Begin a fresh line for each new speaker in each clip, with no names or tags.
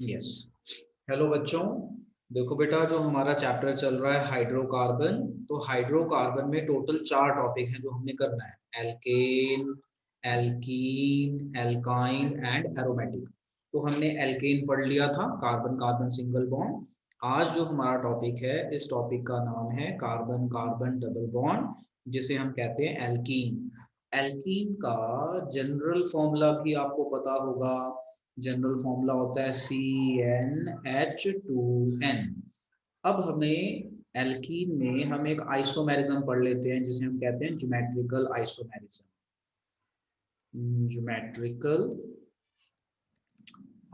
Yes. Hello बच्चों, देखो बेटा, जो हमारा चैप्टर चल रहा है हाइड्रोकार्बन। तो हाइड्रोकार्बन में टोटल 4 टॉपिक हैं जो हमने करना है। Alkane, alkene, alkyne and aromatic. तो हमने एल्केन पढ़ लिया था, कार्बन कार्बन सिंगल बॉन्ड। आज जो हमारा टॉपिक है, इस टॉपिक का नाम है कार्बन कार्बन डबल बॉन्ड, जिसे हम कहते हैं एल्कीन। एल्कीन का जनरल फॉर्मूला भी आपको पता होगा। जनरल फॉर्मूला होता है CnH2n। अब हमें एल्कीन में हम एक आइसोमेरिज्म पढ़ लेते हैं, जिसे हम कहते हैं ज्योमेट्रिकल आइसोमेरिज्म। Geometrical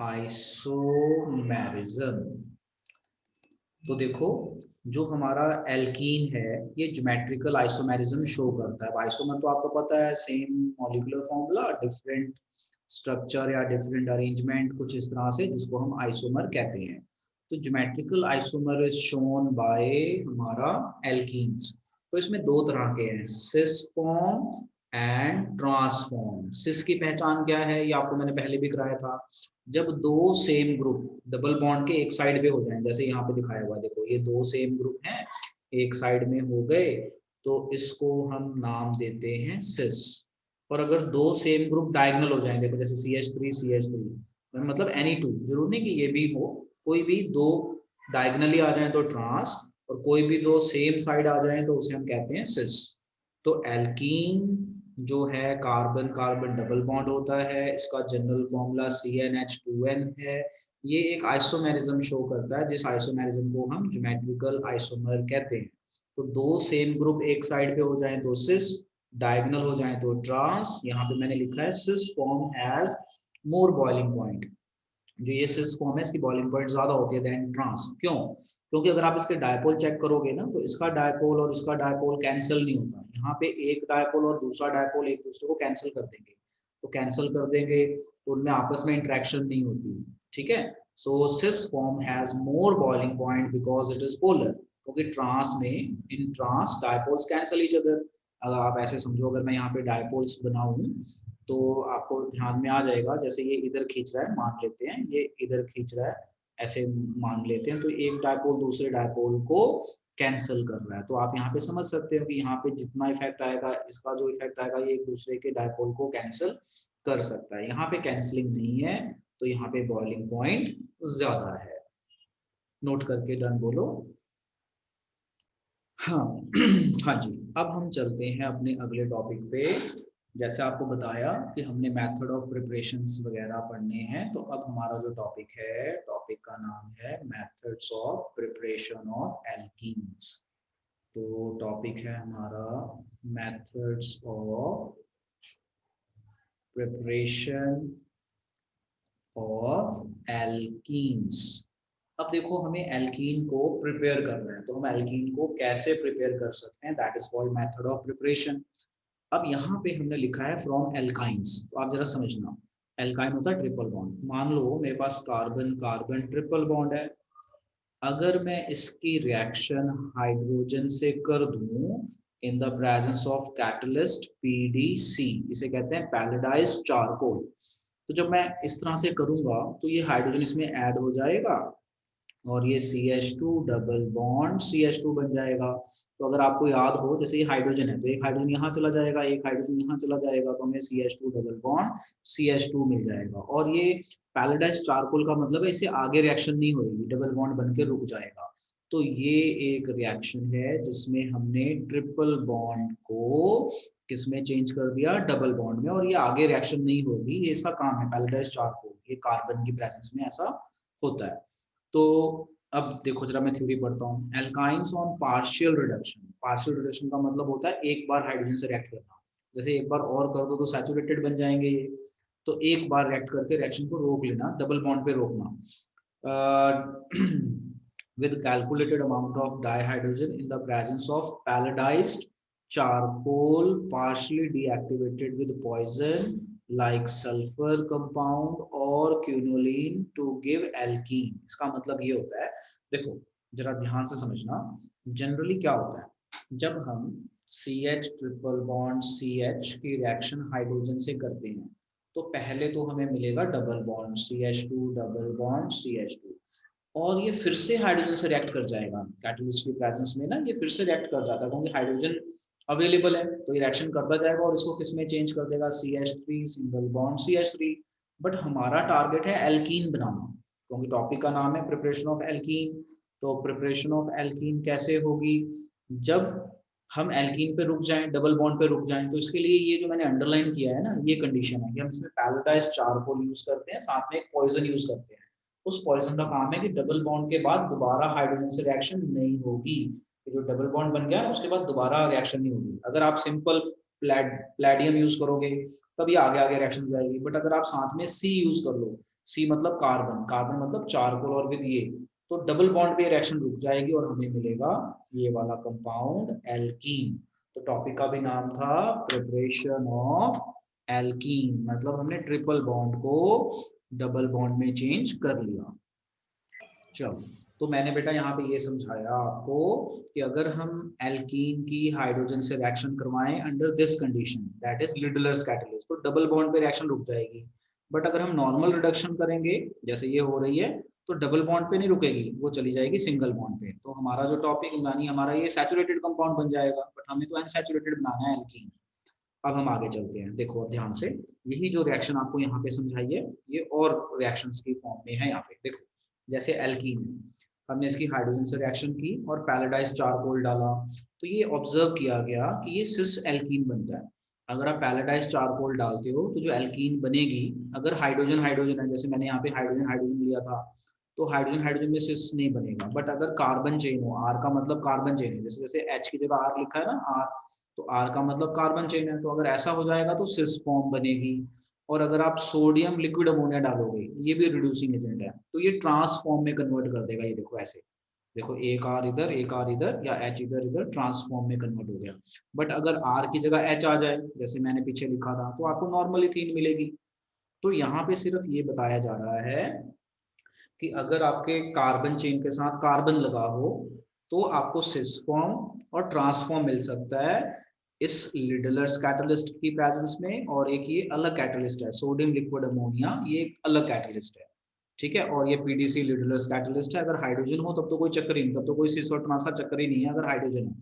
isomerism. तो देखो, जो हमारा एल्कीन है, ये ज्योमेट्रिकल आइसोमेरिज्म शो करता है। आइसोमर तो आपको पता है, same molecular formula, different structure या डिफरेंट अरेंजमेंट, कुछ इस तरह से, जिसको हम आइसोमर कहते हैं। तो geometrical isomer is shown by हमारा एल्कीन्स। तो इसमें दो तरह के हैं, सिस फॉर्म एंड ट्रांसफॉर्म। सिस की पहचान क्या है, ये आपको मैंने पहले भी कराया था। जब दो सेम ग्रुप डबल बॉन्ड के एक साइड पे हो जाएं, जैसे यहाँ पे दिखाया हुआ है, देखो ये दो सेम ग्रुप हैं, एक साइड में हो गए, तो इसको हम नाम देते हैं सिस। और अगर दो सेम ग्रुप डायगोनल हो जाएं, देखो जैसे CH3 CH3, मतलब एनी टू, जरूर नहीं कि ये भी हो, कोई भी दो डायगोनली आ जाए तो ट्रांस, और कोई भी दो सेम साइड आ जाए तो उसे हम कहते हैं सिस। तो एल्कीन जो है, कार्बन कार्बन डबल बॉन्ड होता है, इसका जनरल फॉर्मूला CnH2n है। ये एक आइसोमेरिज्म शो करता है, जिस आइसोमेरिज्म को हम ज्योमेट्रिकल आइसोमर कहते हैं। तो दो सेम ग्रुप एक साइड पे हो जाएं तो सिस, डायगोनल हो जाएं तो ट्रांस। यहाँ पे मैंने लिखा है cis form has more boiling point. जो ये सिस फॉर्म है, इसकी बॉइलिंग पॉइंट ज्यादा होती है देन ट्रांस। क्यों? क्योंकि अगर आप इसके डायपोल चेक करोगे ना, तो इसका डायपोल और इसका डायपोल कैंसिल नहीं होता। यहाँ पे एक डायपोल और दूसरा डायपोल एक दूसरे को कैंसिल कर देंगे। तो कैंसिल कर देंगे तो उनमें आपस में इंटरेक्शन नहीं होती। ठीक है। So cis form has more boiling point because it is polar. क्योंकि ट्रांस में, in trans dipoles cancel each other. अगर आप ऐसे समझो, अगर मैं यहाँ पे डायपोल्स बनाऊं, तो आपको ध्यान में आ जाएगा, जैसे ये इधर खींच रहा है, मान लेते हैं ये इधर खींच रहा है, ऐसे मान लेते हैं, तो एक डायपोल दूसरे डायपोल को कैंसिल कर रहा है। तो आप यहाँ पे समझ सकते हो कि यहाँ पे जितना इफेक्ट आएगा, इसका जो इफेक्ट आएगा, ये एक दूसरे के डायपोल को कैंसिल कर सकता है। यहाँ पे कैंसिलिंग नहीं है, तो यहाँ पे बॉइलिंग पॉइंट ज्यादा है। नोट करके डन बोलो। हाँ। हाँ जी। अब हम चलते हैं अपने अगले टॉपिक पे। जैसे आपको बताया कि हमने मेथड ऑफ प्रिपरेशंस वगैरह पढ़ने हैं, तो अब हमारा जो टॉपिक है, टॉपिक का नाम है methods of preparation of alkenes. तो टॉपिक है हमारा methods of preparation of alkenes. अब देखो, हमें एल्कीन को प्रिपेयर करना है, तो हम एल्कीन को कैसे प्रिपेयर कर सकते हैं, that is called method of preparation. अब यहाँ पे हमने लिखा है फ्रॉम एल्काइंस, तो आप जरा समझना। एल्काइन होता है ट्रिपल बॉन्ड। मान लो मेरे पास कार्बन कार्बन ट्रिपल बॉन्ड है। अगर मैं इसकी रिएक्शन हाइड्रोजन से कर दूं in the presence of catalyst PDC, इसे कहते हैं पैलेडाइज्ड चारकोल। तो जब मैं इस तरह से करूंगा, तो ये हाइड्रोजन इसमें ऐड हो जाएगा, और ये CH2 डबल बॉन्ड CH2 बन जाएगा। तो अगर आपको याद हो, जैसे ये हाइड्रोजन है, तो एक हाइड्रोजन यहाँ चला जाएगा, एक हाइड्रोजन यहाँ चला जाएगा, तो हमें CH2 डबल बॉन्ड CH2 मिल जाएगा। और ये पैलेडाइज्ड चारकोल का मतलब है, इसे आगे रिएक्शन नहीं होगी, डबल बॉन्ड बन के रुक जाएगा। तो ये एक रिएक्शन है जिसमें हमने ट्रिपल बॉन्ड को किसमें चेंज कर दिया, डबल बॉन्ड में, और ये आगे रिएक्शन नहीं होगी। ये इसका काम है, पैलेडाइज्ड चारकोल, ये कार्बन की प्रेजेंस में ऐसा होता है। तो अब देखो, जरा मैं थ्योरी पढ़ता हूँ। Alkynes on partial reduction. Partial reduction का मतलब होता है एक बार हाइड्रोजन से रिएक्ट करना। जैसे एक बार और कर दो तो सैचुरेटेड बन जाएंगे ये। तो एक बार रिएक्ट करके रिएक्शन को रोक लेना, डबल बॉन्ड पे रोकना। with calculated amount of dihydrogen in the presence of palletized charcoal partially deactivated with poison like sulfur compound और quinoline to give alkene। इसका मतलब ये होता है, देखो जरा ध्यान से समझना। जनरली क्या होता है, जब हम CH ट्रिपल बॉन्ड CH की रिएक्शन हाइड्रोजन से करते हैं, तो पहले तो हमें मिलेगा double bond CH2 double bond CH2, और ये फिर से हाइड्रोजन से रिएक्ट कर जाएगा कैटलिस्ट की प्रेजेंस में ना, ये फिर से रिएक्ट कर जाता है क्योंकि हाइड्रोजन अवेलेबल है, तो ये रिएक्शन करता जाएगा और इसको किस में चेंज कर देगा, CH3 single bond CH3। But हमारा टारगेट है एल्कीन बनाना, क्योंकि टॉपिक का नाम है प्रिपरेशन ऑफ एल्कीन। तो प्रिपरेशन ऑफ एल्कीन कैसे होगी, जब हम एल्कीन पे रुक जाएं, डबल बॉन्ड पे रुक जाएं, तो इसके लिए ये जो मैंने अंडरलाइन किया है ना, ये कंडीशन है कि हम इसमें पैलेडाइज चारकोल यूज करते हैं, साथ में एक पॉइजन यूज करते हैं। उस पॉइजन का काम है कि डबल बॉन्ड के बाद दोबारा हाइड्रोजन से रिएक्शन नहीं होगी, जो डबल बॉन्ड बन गया उसके बाद दोबारा रिएक्शन नहीं होगी। अगर आप सिंपल प्लेडियम यूज करोगे तब ये आगे आगे रिएक्शन हो जाएगी, बट अगर आप साथ में सी यूज कर लो, सी मतलब कार्बन, कार्बन मतलब चारकोल और विद ये, तो डबल बॉन्ड पे रिएक्शन रुक जाएगी और हमें मिलेगा ये वाला कंपाउंड एल्कीन। तो टॉपिक का भी नाम था प्रिपरेशन ऑफ एल्कीन, मतलब हमने ट्रिपल बॉन्ड को डबल बॉन्ड में चेंज कर लिया। चलो, तो मैंने बेटा यहाँ पे ये समझाया आपको कि अगर हम एल्कीन की हाइड्रोजन से रिएक्शन करवाएं under this condition, that is Lindlar's catalyst, तो डबल बॉन्ड पे रिएक्शन रुक जाएगी। बट अगर हम नॉर्मल रिडक्शन करेंगे जैसे ये हो रही है, तो डबल बॉन्ड पे नहीं रुकेगी, वो चली जाएगी सिंगल बॉन्ड पे। तो हमारा जो टॉपिक यानी हमारा ये सैचुरेटेड कंपाउंड बन जाएगा, बट हमें तो अनसैचुरेटेड बनाना है एल्कीन। अब हम आगे चलते हैं, देखो ध्यान से, यही जो रिएक्शन आपको यहाँ पे समझाई है ये और रिएक्शंस की फॉर्म में है। यहाँ पे देखो, जैसे एल्कीन, हमने इसकी हाइड्रोजन से रिएक्शन की और पैलेडाइज चारकोल डाला, तो ये ऑब्जर्व किया गया कि ये सिस एल्कीन बनता है। अगर आप पैलेडाइज चारकोल डालते हो तो जो एल्कीन बनेगी, अगर हाइड्रोजन हाइड्रोजन है, जैसे मैंने यहाँ पे हाइड्रोजन हाइड्रोजन लिया था, तो हाइड्रोजन हाइड्रोजन में सिस नहीं बनेगा। बट अगर कार्बन चेन हो, आर का मतलब कार्बन चेन है, जैसे जैसे एच की जगह आर लिखा है ना, आर, तो आर का मतलब कार्बन चेन है, तो अगर ऐसा हो जाएगा तो सिस फॉर्म बनेगी। और अगर आप सोडियम लिक्विड अमोनिया डालोगे, ये भी रिड्यूसिंग एजेंट है, तो ये ट्रांसफॉर्म में कन्वर्ट कर देगा। ये देखो ऐसे, देखो एक आर इधर एक आर इधर, या एच इधर इधर, ट्रांसफॉर्म में कन्वर्ट हो गया। बट अगर आर की जगह एच आ जाए, जैसे मैंने पीछे लिखा था, तो आपको नॉर्मल इथीन मिलेगी। तो यहाँ पे सिर्फ ये बताया जा रहा है कि अगर आपके कार्बन चेन के साथ कार्बन लगा हो तो आपको सिस फॉर्म और ट्रांसफॉर्म मिल सकता है इस लिडलर्स कैटलिस्ट की प्रेजेंस में। और एक ये अलग कैटलिस्ट है, सोडियम लिक्विड अमोनिया, ये एक अलग कैटलिस्ट है, ठीक है। और ये पीडीसी लिडलर्स कैटलिस्ट है। अगर हाइड्रोजन हो तब तो कोई चक्कर ही नहीं, तब तो कोई सिस और ट्रांस का चक्कर ही नहीं है अगर हाइड्रोजन है।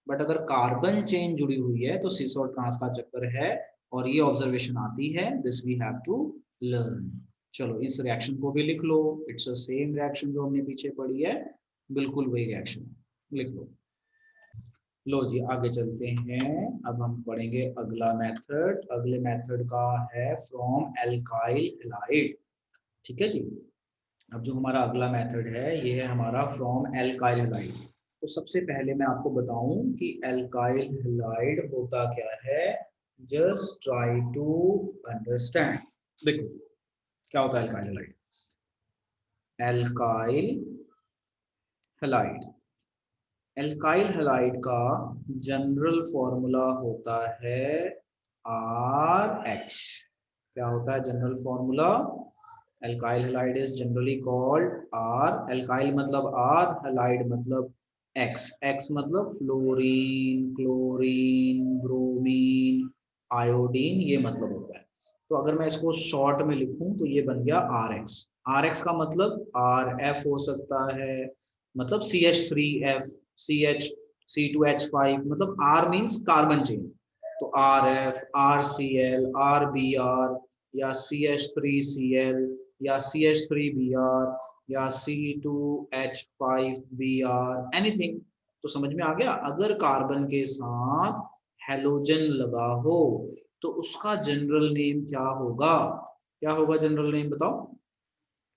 बट अगर कार्बन चेन जुड़ी हुई है तो सिस और ट्रांस का चक्कर है, और ये ऑब्जर्वेशन आती है, this we have to learn. चलो इस रिएक्शन को भी लिख लो, इट्स अ सेम रिएक्शन जो हमने पीछे पढ़ी है, बिल्कुल वही रिएक्शन, लिख लो। लो जी आगे चलते हैं, अब हम पढ़ेंगे अगला मेथड। अगले मेथड का है फ्रॉम एल्काइल हैलाइड, ठीक है जी। अब जो हमारा अगला मेथड है ये है हमारा फ्रॉम एल्काइल हैलाइड। तो सबसे पहले मैं आपको बताऊं कि एल्काइल हैलाइड होता क्या है, जस्ट ट्राई टू अंडरस्टैंड। देखो क्या होता है alkyl halide. Alkyl halide, alkyl halide का जनरल फॉर्मूला होता है RH। क्या होता है general formula, alkyl halide is generally called R। Alkyl मतलब R, हैलाइड मतलब X, X मतलब फ्लोरीन, क्लोरीन, ब्रोमीन, आयोडीन, ये मतलब होता है। तो अगर मैं इसको शॉर्ट में लिखूं तो ये बन गया RX। RX का मतलब RF हो सकता है, मतलब CH3F, CH, C2H5, मतलब R मीन्स कार्बन चेन, तो RF, RCl, RBr, या CH3Cl, या CH3Br, या C2H5Br, एनीथिंग। तो समझ में आ गया। अगर कार्बन के साथ हेलोजन लगा हो तो उसका जनरल नेम क्या होगा, क्या होगा जनरल नेम, बताओ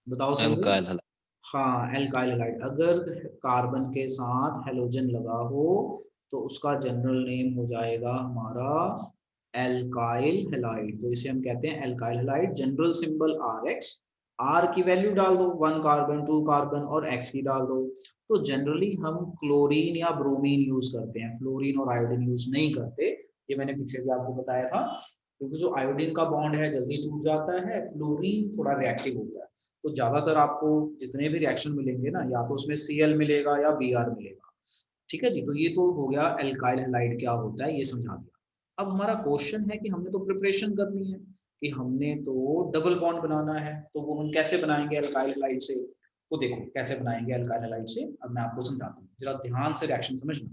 बताओ सबसे।
Alkyl halide.
हाँ एल्काइल हैलाइड, अगर कार्बन के साथ हेलोजन लगा हो तो उसका जनरल नेम हो जाएगा हमारा एल्काइल हैलाइड। तो इसे हम कहते हैं alkyl halide. General symbol RX, R की वैल्यू डाल दो, 1 कार्बन 2 कार्बन, और X की डाल दो। तो जनरली हम क्लोरीन या ब्रोमीन यूज करते हैं, फ्लोरीन और आयोडीन यूज नहीं करते। ये मैंने पीछे भी आपको बताया था, क्योंकि जो आयोडीन का बॉन्ड है जल्दी टूट जाता है, फ्लोरीन थोड़ा रिएक्टिव होता है। तो ज्यादातर आपको जितने भी रिएक्शन मिलेंगे ना, या तो उसमें Cl मिलेगा या Br मिलेगा, ठीक है जी। तो ये तो हो गया एल्काइल हैलाइड क्या होता है, ये समझा दिया। अब हमारा क्वेश्चन है कि हमने तो प्रिपरेशन करनी है, कि हमने तो डबल बॉन्ड बनाना है, तो वो हम कैसे बनाएंगे अल्काइल हैलाइड से। तो देखो कैसे बनाएंगे अल्काइल हैलाइड से, अब मैं आपको समझाता हूँ, जरा ध्यान से रिएक्शन समझना।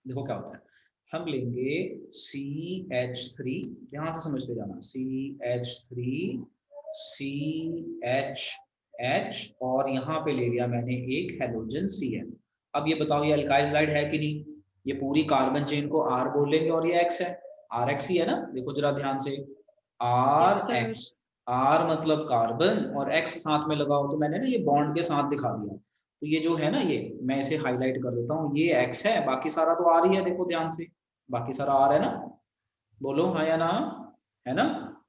देखो क्या होता है, हम लेंगे CH3, ध्यान से समझते जाना, CH3 CHH और यहाँ पे ले लिया मैंने एक हेलोजन Cl। अब ये बताओ ये अल्काइल हैलाइड है कि नहीं, ये पूरी कार्बन चेन को R बोलेंगे और ये X है, RX ही है ना। देखो जरा ध्यान से,
Yes, sir.
RX, R मतलब कार्बन और X साथ में लगाओ, तो मैंने ना ये बॉन्ड के साथ दिखा दिया। तो ये जो है ना, ये मैं इसे हाईलाइट कर देता हूँ, ये X है, बाकी सारा तो R ही है। देखो ध्यान से, बाकी सारा R है ना, बोलो हाँ या ना, है ना।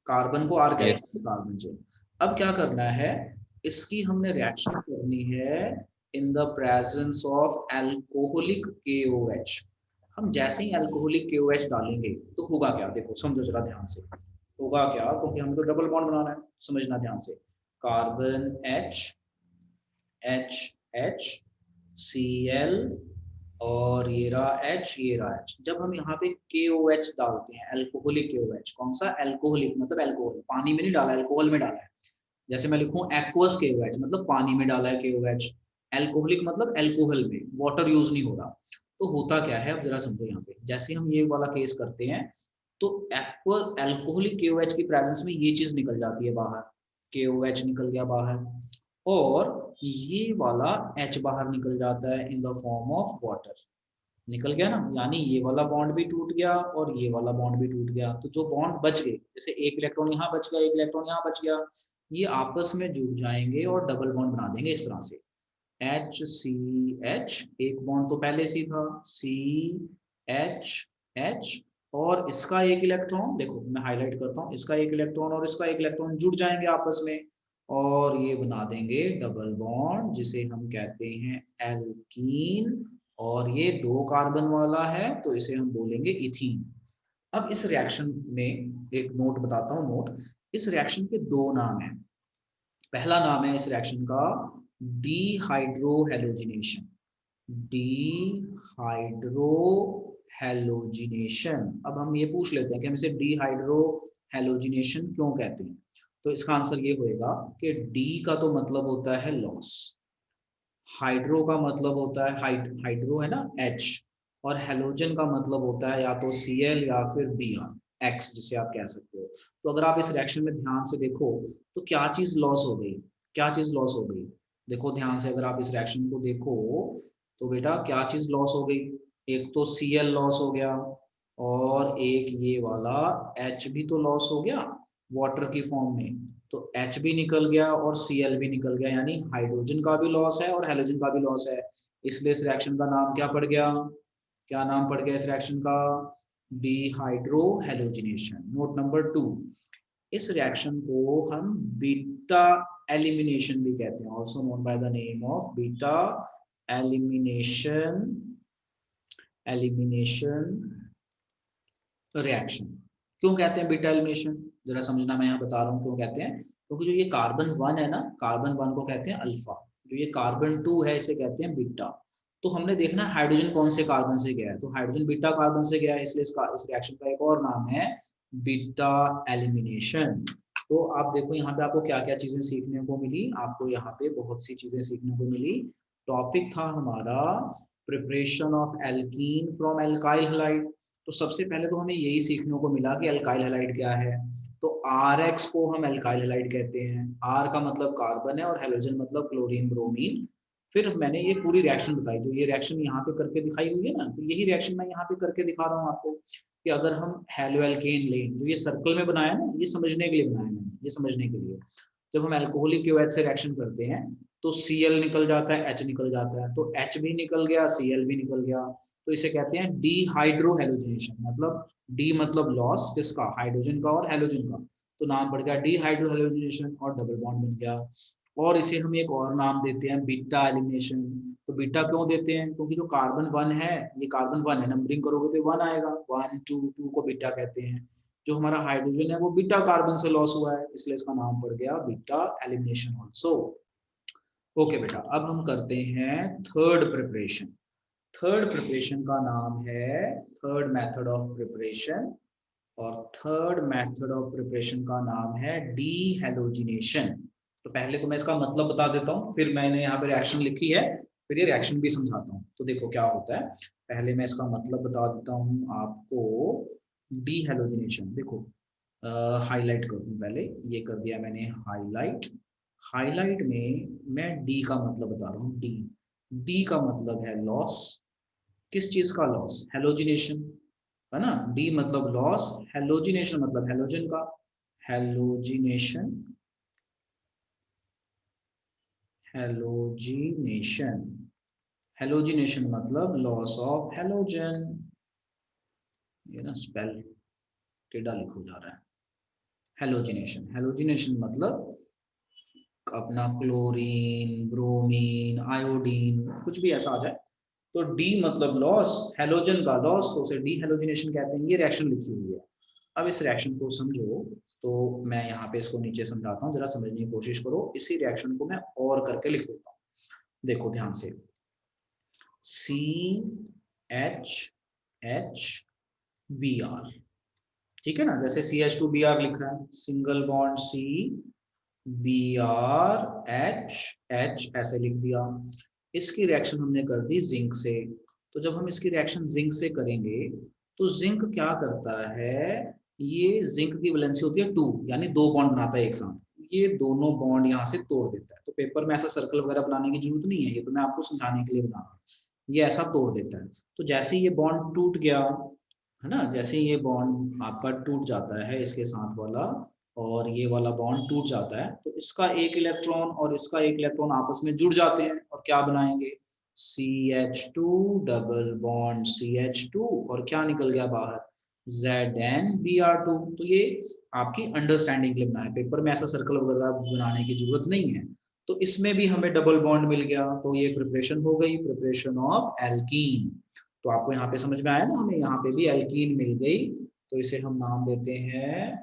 कार्बन को R कहते
Yes.
हैं, कार्बन चेन। अब क्या करना है, इसकी हमने रिएक्शन करनी है in the presence of alcoholic KOH। हम जैसे ही एल्कोहलिक KOH डालेंगे तो होगा क्या, देखो समझो जरा ध्यान से, होगा क्या, क्योंकि हमें तो डबल बॉन्ड बनाना है, समझना ध्यान से। Carbon H H H Cl और ये रहा H, ये रहा H। जब हम यहाँ पे KOH डालते हैं, एल्कोहलिक KOH, कौन सा एल्कोहलिक मतलब अल्कोहल, पानी में नहीं डाला, अल्कोहल में डाला है। जैसे मैं लिखूं एक्वस KOH मतलब पानी में डाला है KOH, एल्कोहलिक मतलब अल्कोहल में, वाटर यूज नहीं हो रहा। तो होता क्या है, अब जरा समझो यहाँ पे, जैसे हम ये वाला केस करते हैं तो एल्कोहलिक KOH की प्रेजेंस में ये चीज निकल जाती है बाहर, KOH निकल गया बाहर, और ये वाला H बाहर निकल जाता है in the form of water, निकल गया ना। यानी ये वाला बॉन्ड भी टूट गया और ये वाला बॉन्ड भी टूट गया। तो जो बॉन्ड बच गए, जैसे एक इलेक्ट्रॉन यहाँ बच गया, एक इलेक्ट्रॉन यहाँ बच गया, ये आपस में जुड़ जाएंगे और डबल बॉन्ड बना देंगे इस तरह से। HCH, एक बॉन्ड तो पहले से था, CHH, और इसका एक इलेक्ट्रॉन, देखो मैं हाईलाइट करता हूँ, इसका एक इलेक्ट्रॉन और इसका एक इलेक्ट्रॉन जुड़ जाएंगे आपस में और ये बना देंगे डबल बॉन्ड, जिसे हम कहते हैं एल्कीन। और ये 2 कार्बन वाला है तो इसे हम बोलेंगे इथीन। अब इस रिएक्शन में एक नोट बताता हूँ, नोट, इस रिएक्शन के 2 नाम हैं। पहला नाम है इस रिएक्शन का डीहाइड्रोहेलोजिनेशन, डीहाइड्रोहेलोजिनेशन। अब हम ये पूछ लेते हैं कि हम इसे डीहाइड्रोहेलोजिनेशन क्यों कहते हैं। तो इसका आंसर ये होएगा कि डी का तो मतलब होता है लॉस, हाइड्रो का मतलब होता है हाइड्रो है ना H, और हेलोजन का मतलब होता है या तो Cl या फिर Br, X जिसे आप कह सकते हो। तो अगर आप इस रिएक्शन में ध्यान से देखो तो क्या चीज लॉस हो गई, क्या चीज लॉस हो गई, देखो ध्यान से, अगर आप इस रिएक्शन को देखो तो बेटा क्या चीज लॉस हो गई, एक तो Cl लॉस हो गया और एक ये वाला H भी तो लॉस हो गया वाटर की फॉर्म में। तो H भी निकल गया और Cl भी निकल गया, यानी हाइड्रोजन का भी लॉस है और हेलोजन का भी लॉस है। इसलिए इस रिएक्शन का नाम क्या पड़ गया, क्या नाम पड़ गया इस रिएक्शन का, डीहाइड्रोहेलोजिनेशन। नोट नंबर 2, इस रिएक्शन को हम बीटा एलिमिनेशन भी कहते हैं, also known by the name of beta elimination, elimination reaction. क्यों कहते हैं बीटा एलिमिनेशन, जरा समझना, मैं यहाँ बता रहा हूँ क्यों कहते हैं। क्योंकि जो ये कार्बन 1 है ना, कार्बन 1 को कहते हैं अल्फा, जो ये कार्बन 2 है इसे कहते हैं बीटा। तो हमने देखना हाइड्रोजन कौन से कार्बन से गया है, तो हाइड्रोजन बीटा कार्बन से गया है, इसलिए इस रिएक्शन का एक और नाम है बीटा एलिमिनेशन। तो आप देखो यहाँ पे आपको क्या क्या चीजें सीखने को मिली, आपको यहाँ पे बहुत सी चीजें सीखने को मिली। टॉपिक था हमारा preparation of alkene from alkyl halide. तो सबसे पहले तो हमें यही सीखने को मिला कि अल्काइल हैलाइड क्या है। तो RX को हम अल्काइल हैलाइड कहते हैं, R का मतलब कार्बन है और हेलोजन मतलब क्लोरीन ब्रोमीन। फिर मैंने ये पूरी रिएक्शन बताई, जो ये रिएक्शन यहाँ पे करके दिखाई हुई है ना, तो यही रिएक्शन मैं यहाँ पे करके दिखा रहा हूँ आपको कि अगर हम हेलो एल्केन लें, जो ये सर्कल में बनाया ना, ये समझने के लिए बनाया मैंने, ये समझने के लिए। जब हम एल्कोहलिक KOH से रिएक्शन करते हैं तो Cl निकल जाता है, H निकल जाता है, तो H भी निकल गया, Cl भी निकल गया, तो इसे कहते हैं डीहाइड्रोहेलोजिनेशन। मतलब डी मतलब लॉस किसका, हाइड्रोजन का और हेलोजन का, तो नाम पड़ गया डीहाइड्रोहेलोजिनेशन और डबल बॉन्ड बन गया। और इसे हम एक और नाम देते हैं बीटा एलिमिनेशन। तो बीटा क्यों देते हैं, क्योंकि जो कार्बन 1 है, ये कार्बन 1 है, नंबरिंग करोगे तो 1 आएगा, 1 2 2 को बीटा कहते हैं। जो हमारा हाइड्रोजन है वो बीटा कार्बन से लॉस हुआ है, इसलिए इसका नाम पड़ गया बीटा एलिमिनेशन ऑल्सो। ओके बेटा, अब हम करते हैं थर्ड प्रिपरेशन। थर्ड प्रिपरेशन का नाम है, थर्ड मेथड ऑफ प्रिपरेशन और थर्ड मेथड ऑफ प्रिपरेशन का नाम है डीहेलोजिनेशन। तो पहले तो मैं इसका मतलब बता देता हूँ, फिर मैंने यहाँ पे रिएक्शन लिखी है, फिर ये रिएक्शन भी समझाता हूँ। तो देखो क्या होता है, पहले मैं इसका मतलब बता देता हूँ आपको। डीहेलोजिनेशन देखो, हाईलाइट कर दूं, पहले ये कर दिया मैंने हाईलाइट। हाईलाइट में मैं डी का मतलब बता रहा हूँ। डी डी का मतलब है लॉस। किस चीज का लॉस? हेलोजिनेशन, है ना। डी मतलब लॉस, हेलोजिनेशन मतलब हेलोजन का। हेलोजिनेशन, हेलोजिनेशन, हेलोजिनेशन मतलब लॉस ऑफ हेलोजन। ये ना स्पेल टेढ़ा लिखा जा रहा है। हेलोजिनेशन, हेलोजिनेशन मतलब अपना क्लोरीन, ब्रोमीन, आयोडीन, कुछ भी ऐसा आ जाए तो डी मतलब लॉस, हेलोजन का लॉस, तो उसे डी हेलोजिनेशन कहते हैं। ये रिएक्शन लिखी हुई है। अब इस रिएक्शन को समझो, तो मैं यहाँ पे इसको नीचे समझाता हूँ, जरा समझने की कोशिश करो। इसी रिएक्शन को मैं और करके लिख देता हूँ, देखो ध्यान से। C H H B R, ठीक है ना। जैसे C H two B R लिखा है, single bond C, B R H H ऐसे लिख दिया। इसकी रिएक्शन हमने कर दी जिंक से। तो जब हम इसकी रिएक्शन जिंक से करेंगे तो जिंक क्या करता है, ये जिंक की वैलेंसी होती है 2, यानी 2 बॉन्ड बनाता है एक साथ। ये दोनों बॉन्ड यहाँ से तोड़ देता है। तो पेपर में ऐसा सर्कल वगैरह बनाने की जरूरत नहीं है, ये तो मैं आपको समझाने के लिए बना रहा हूँ। ये ऐसा तोड़ देता है। तो जैसे ये बॉन्ड टूट गया, है ना, जैसे ये बॉन्ड आपका टूट जाता है इसके साथ वाला, और ये वाला बॉन्ड टूट जाता है, तो इसका एक इलेक्ट्रॉन और इसका एक इलेक्ट्रॉन आपस में जुड़ जाते हैं और क्या बनाएंगे, CH2 डबल बॉन्ड CH2, और क्या निकल गया बाहर, ZnBr2। तो ये आपकी अंडरस्टैंडिंग के लिए बना है, पेपर में ऐसा सर्कल वगैरह बनाने की जरूरत नहीं है। तो इसमें भी हमें डबल बॉन्ड मिल गया, तो ये प्रिपरेशन हो गई, प्रिपरेशन ऑफ एल्कीन। तो आपको यहाँ पे समझ में आया ना, हमें यहाँ पे भी एल्कीन मिल गई। तो इसे हम नाम देते हैं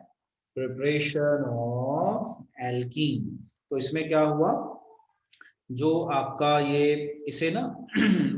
प्रिपरेशन ऑफ एल्कीन। तो इसमें क्या हुआ, जो आपका ये, इसे ना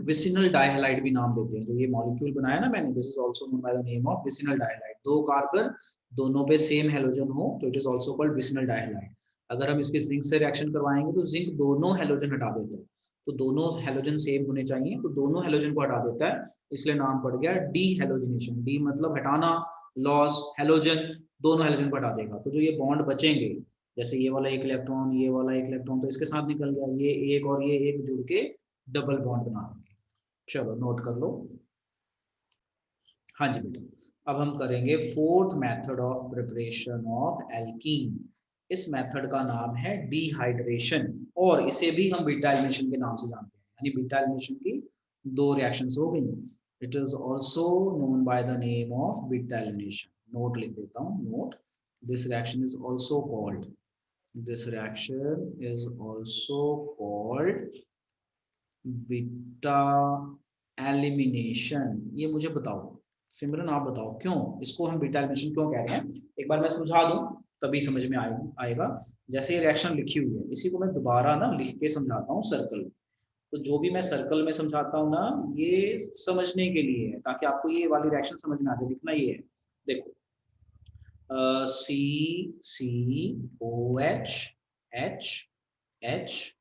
विसिनल डाइहैलाइड भी नाम देते हैं। जो ये मॉलिक्यूल बनाया ना मैंने, this is also known by the name of vicinal dihalide. 2 carbon दोनों पे सेम हेलोजन हो तो it is also called vicinal dihalide. अगर हम इसके जिंक से रिएक्शन करवाएंगे तो जिंक दोनों हेलोजन हटा देता है। तो दोनों हेलोजन सेम होने चाहिए, तो दोनों हेलोजन को हटा देता है, इसलिए नाम पड़ गया डी हेलोजिनेशन। डी मतलब हटाना, लॉस, हेलोजन दोनों हेलोजन को हटा देगा। तो जो ये बॉन्ड बचेंगे, जैसे ये वाला एक इलेक्ट्रॉन, ये वाला एक इलेक्ट्रॉन, तो इसके साथ निकल गया, ये एक और ये एक जुड़ के डबल बॉन्ड बना देंगे। चलो नोट कर लो। हाँ जी बेटा, अब हम करेंगे fourth method of preparation of alkene. इस मेथड का नाम है डिहाइड्रेशन, और इसे भी हम बीटा एलिमिनेशन के नाम से जानते हैं। यानी बीटा एलिमिनेशन की 2 रिएक्शंस हो गई। It is also known by the name of beta elimination. Note लिख देता हूँ, note, this reaction is also called, this reaction is also called beta elimination. ये मुझे बताओ सिमरन, आप बताओ क्यों इसको हम बीटा एलिमिनेशन क्यों कह रहे हैं। एक बार मैं समझा दूं तभी समझ में आएगा। जैसे ये रिएक्शन लिखी हुई है, इसी को मैं दोबारा ना लिख के समझाता हूँ सर्कल। तो जो भी मैं सर्कल में समझाता हूँ ना, ये समझने के लिए है, ताकि आपको ये वाली रिएक्शन समझ में आ जाए। लिखना ये है, देखो, सी सी ओ एच एच एच,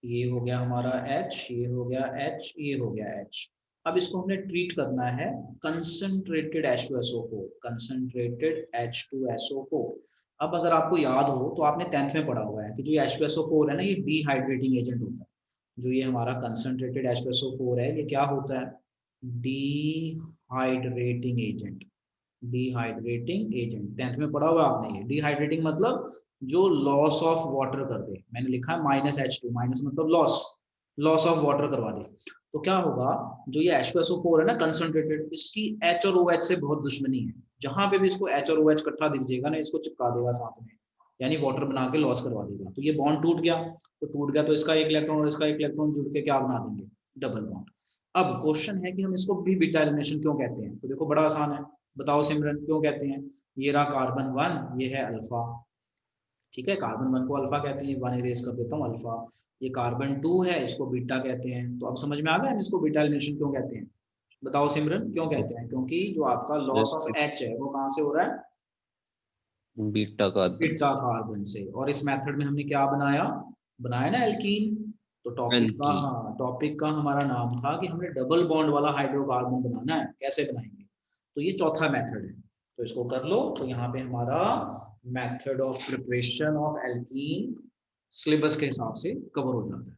ये हो गया हमारा H, ये हो गया H, ये हो गया H। अब इसको हमने ट्रीट करना है कंसंट्रेटेड H2SO4, कंसंट्रेटेड H2SO4। अब अगर आपको याद हो तो आपने 10th में पढ़ा हुआ है कि जो ये H2SO4 है ना, ये डिहाइड्रेटिंग एजेंट होता है। जो ये हमारा कंसंट्रेटेड H2SO4 है, ये क्या होता है, dehydrating agent. Dehydrating agent 10th में पढ़ा हुआ आपने। ये डिहाइड्रेटिंग मतलब जो लॉस ऑफ वाटर कर दे, मैंने लिखा है -H2, माइनस मतलब लॉस, लॉस ऑफ वाटर करवा दे। तो क्या होगा, जो ये H2SO4 है ना कंसंट्रेटेड, इसकी H और OH से बहुत दुश्मनी है। जहां पे भी इसको H और OH इकट्ठा दिख जाएगा ना, इसको चिपका देगा साथ में, यानी वाटर बना के लॉस करवा देगा। तो ये बॉन्ड टूट गया, तो टूट गया तो इसका एक इलेक्ट्रॉन और इसका एक इलेक्ट्रॉन जुड़ के क्या बना देंगे, डबल बॉन्ड। अब क्वेश्चन है कि हम इसको भी बीटा एलिमिनेशन क्यों कहते हैं। तो देखो बड़ा आसान है, बताओ सिमरन क्यों कहते हैं। ये रहा कार्बन 1, ये है अल्फा, ठीक है, कार्बन 1 को अल्फा कहते हैं, 1 इरेज कर देता हूँ अल्फा। ये कार्बन 2 है, इसको बीटा कहते हैं। तो अब समझ में आ गया इसको बीटा एलिमिनेशन क्यों कहते हैं। बताओ सिमरन क्यों कहते हैं? क्योंकि जो आपका लॉस ऑफ एच है वो कहाँ से हो रहा है?
बीटा कार्बन
बीटा कार्बन से। और इस मेथड में हमने क्या बनाया? बनाया ना एल्कीन। तो टॉपिक का,
एल्कीन।
हाँ, टॉपिक का हमारा नाम था कि हमने डबल बॉन्ड वाला हाइड्रोकार्बन बनाना है, कैसे बनाएंगे? तो ये चौथा मेथड है, तो इसको कर लो। तो यहाँ पे हमारा method of preparation of alkene syllabus के हिसाब से कवर हो जाता है।